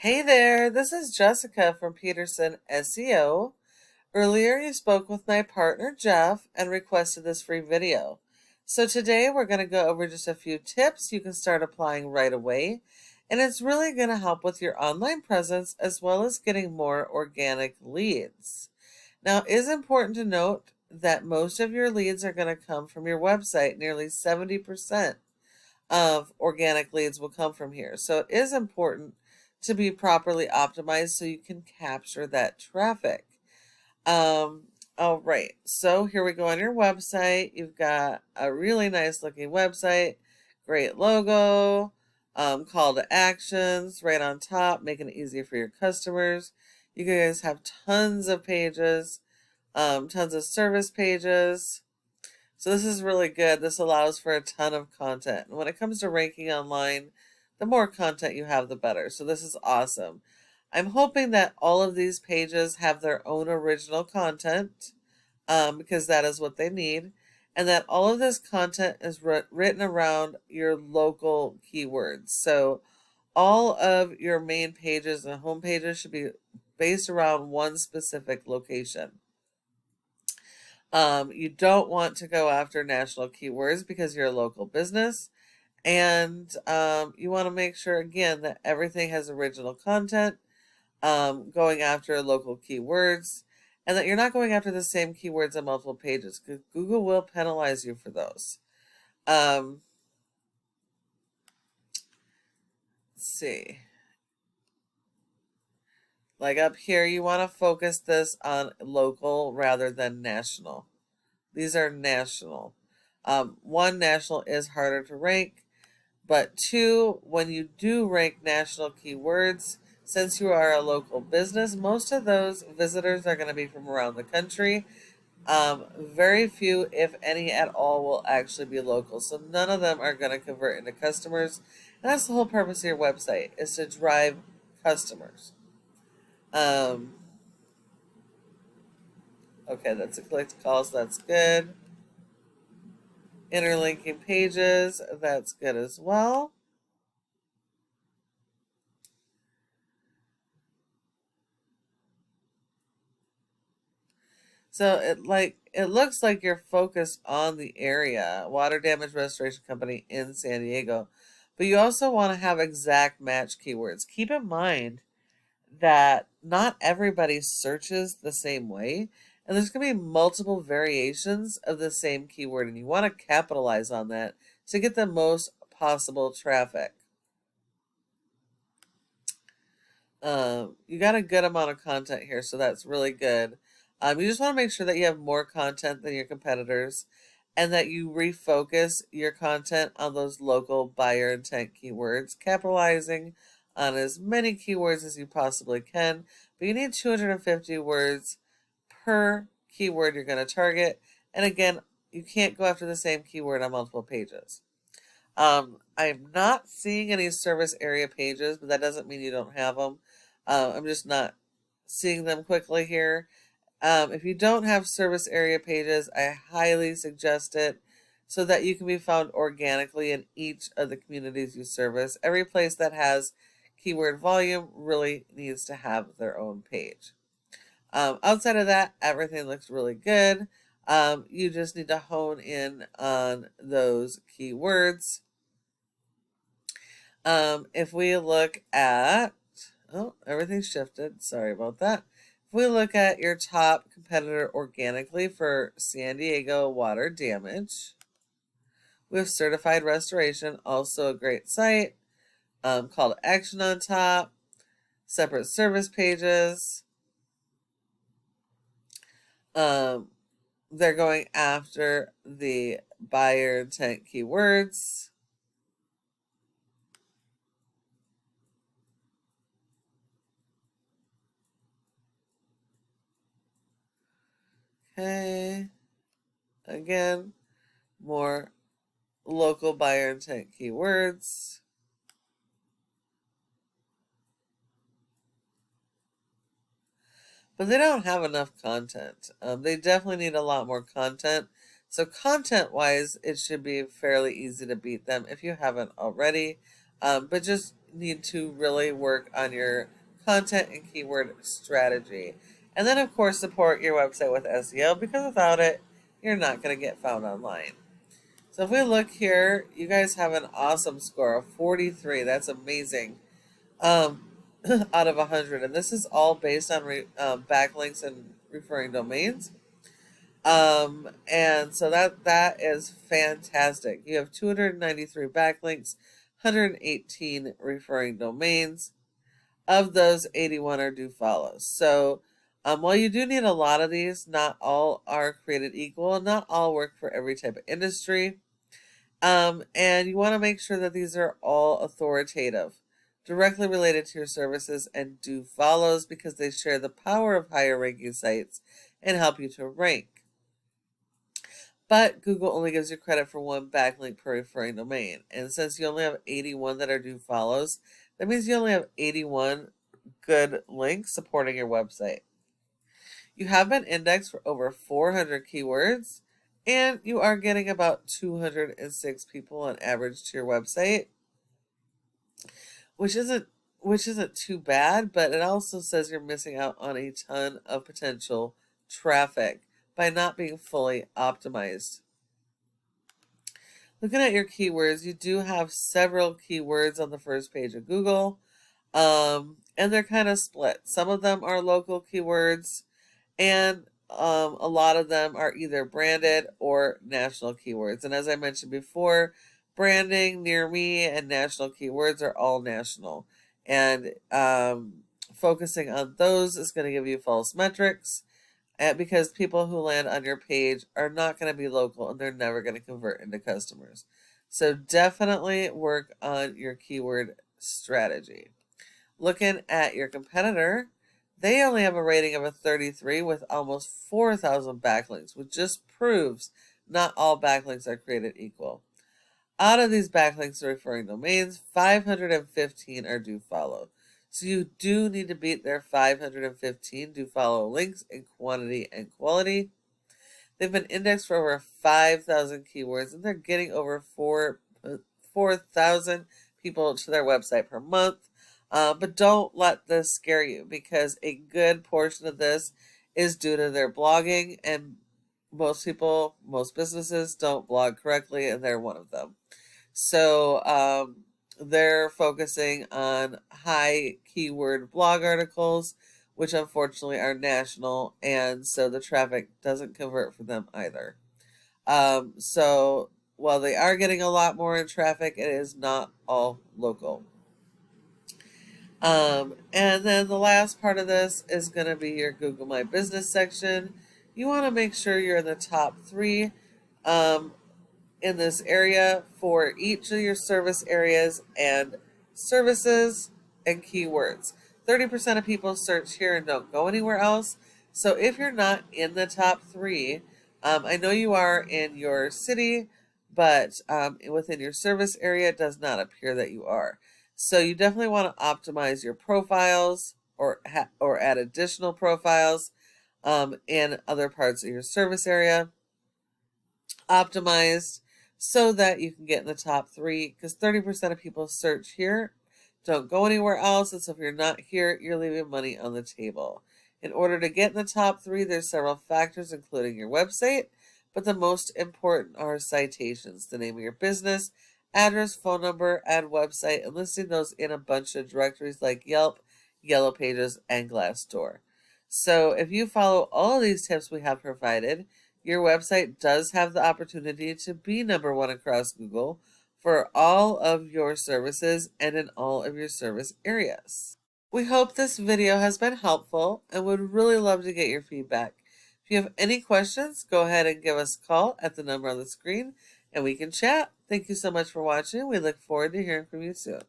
Hey there, this is Jessica from Peterson SEO. Earlier, you spoke with my partner Jeff and requested this free video. So, today we're going to go over just a few tips you can start applying right away, and it's really going to help with your online presence as well as getting more organic leads. Now, it is important to note that most of your leads are going to come from your website. Nearly 70% of organic leads will come from here. So it is important to be properly optimized so you can capture that traffic. All right, so here we go on your website. You've got a really nice looking website, great logo, call to actions right on top, making it easier for your customers. You guys have tons of pages, tons of service pages. So this is really good. This allows for a ton of content. And when it comes to ranking online, the more content you have, the better. So this is awesome. I'm hoping that all of these pages have their own original content because that is what they need. And that all of this content is written around your local keywords. So all of your main pages and home pages should be based around one specific location. You don't want to go after national keywords because you're a local business. And you want to make sure, again, that everything has original content, going after local keywords, and that you're not going after the same keywords on multiple pages because Google will penalize you for those. Let's see. Like up here, you want to focus this on local rather than national. These are national. One, national is harder to rank, but two, when you do rank national keywords, since you are a local business, most of those visitors are going to be from around the country. Very few, if any at all, will actually be local. So none of them are going to convert into customers. And that's the whole purpose of your website, is to drive customers. Okay, that's a click to call, so that's good. Interlinking pages, that's good as well. So it looks like you're focused on the area, water damage restoration company in San Diego, but you also want to have exact match keywords. Keep in mind that not everybody searches the same way, and there's going to be multiple variations of the same keyword, and you want to capitalize on that to get the most possible traffic. You got a good amount of content here, so that's really good. You just want to make sure that you have more content than your competitors and that you refocus your content on those local buyer intent keywords, capitalizing on as many keywords as you possibly can. But you need 250 words per keyword you're going to target. And again, you can't go after the same keyword on multiple pages. I'm not seeing any service area pages, but that doesn't mean you don't have them. I'm just not seeing them quickly here. If you don't have service area pages, I highly suggest it so that you can be found organically in each of the communities you service. Every place that has keyword volume really needs to have their own page. Outside of that, everything looks really good. You just need to hone in on those keywords. If we look at, oh, everything shifted. Sorry about that. If we look at your top competitor organically for San Diego water damage, we have certified restoration, also a great site. Call to action on top, separate service pages. They're going after the buyer intent keywords. Okay. Again, more local buyer intent keywords. But they don't have enough content. They definitely need a lot more content. So content-wise, it should be fairly easy to beat them if you haven't already. But just need to really work on your content and keyword strategy. And then, of course, support your website with SEO, because without it, you're not going to get found online. So if we look here, you guys have an awesome score of 43. That's amazing. Um, out of 100. And this is all based on backlinks and referring domains. And so that is fantastic. You have 293 backlinks, 118 referring domains. Of those, 81 are do follows. So while you do need a lot of these, not all are created equal, and not all work for every type of industry. And you want to make sure that these are all authoritative, directly related to your services, and do follows, because they share the power of higher ranking sites and help you to rank. But Google only gives you credit for one backlink per referring domain. And since you only have 81 that are do follows, that means you only have 81 good links supporting your website. You have been indexed for over 400 keywords, and you are getting about 206 people on average to your website, which isn't too bad, but it also says you're missing out on a ton of potential traffic by not being fully optimized. Looking at your keywords, you do have several keywords on the first page of Google, and they're kind of split. Some of them are local keywords, and a lot of them are either branded or national keywords. And as I mentioned before, branding, near me, and national keywords are all national. And focusing on those is going to give you false metrics, because people who land on your page are not going to be local, and they're never going to convert into customers. So definitely work on your keyword strategy. Looking at your competitor, they only have a rating of a 33 with almost 4,000 backlinks, which just proves not all backlinks are created equal. Out of these backlinks to referring domains, 515 are do follow. So you do need to beat their 515 do follow links in quantity and quality. They've been indexed for over 5,000 keywords, and they're getting over 4,000 people to their website per month. But don't let this scare you, because a good portion of this is due to their blogging, and most businesses don't blog correctly, and they're one of them. So they're focusing on high keyword blog articles, which unfortunately are national, and so the traffic doesn't convert for them either. So while they are getting a lot more in traffic, it is not all local. And then the last part of this is going to be your Google My Business section. You want to make sure you're in the top 3 in this area for each of your service areas and services and keywords. 30% of people search here and don't go anywhere else. So if you're not in the top 3, I know you are in your city, but within your service area, it does not appear that you are. So you definitely want to optimize your profiles, or add additional profiles in other parts of your service area. Optimized so that you can get in the top 3, because 30% of people search here, don't go anywhere else, and so if you're not here, you're leaving money on the table. In order to get in the top 3, there's several factors, including your website, but the most important are citations, the name of your business, address, phone number, and website, and listing those in a bunch of directories like Yelp, Yellow Pages, and Glassdoor. So if you follow all of these tips we have provided, your website does have the opportunity to be number 1 across Google for all of your services and in all of your service areas. We hope this video has been helpful, and would really love to get your feedback. If you have any questions, go ahead and give us a call at the number on the screen, and we can chat. Thank you so much for watching. We look forward to hearing from you soon.